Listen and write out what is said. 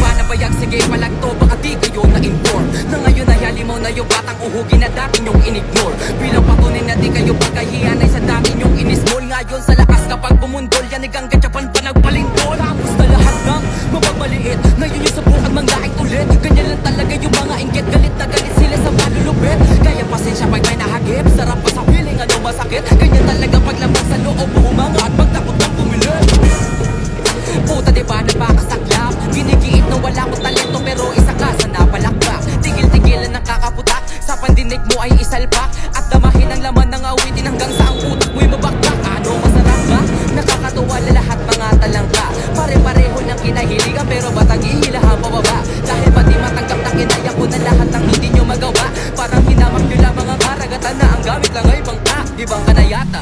ba nabayag? Sige palagto, baka di kayo na-inform na ngayon ay halimaw na yung batang uhugin na dati nyong in-ignore. Bilang patunay na di kayo pagkahiyanay sa dati nyong inismol. Ngayon sa lakas kapag bumundol, yanig ang gatyapan pa nagpalindol. Tapos na lahat ng mapagmaliit, ngayon yung subukan manglait ulit. Ganyan lang talaga yung mga inggit, galit na galit sila sa malulupit. Kaya pasensya pag may nahagip, sarap pa sa feeling ano masakit. Ganyan talaga paglamang sa loob, humanga at pagtakot ng pumili. Puta diba napakasaklap, ginigiit na wala ko talento pero isa ka sa napalakpak. Tigil-tigilan ng kakaputak, sa pandinig mo ay isalpak. At damahin ang laman ng awitin hanggang sa ang utak mo'y mabakbak. Ano masarap ba? Nakakatuwa na lahat mga talangka. Pare-pareho ng kinahiligan pero batang ihilahan pababa. Dahil pati matanggap na kinaya ko na lahat ng hindi nyo magawa. Parang hinamak nyo lang mga karagatan na ang gamit lang ay bangka, ibang ka na yata.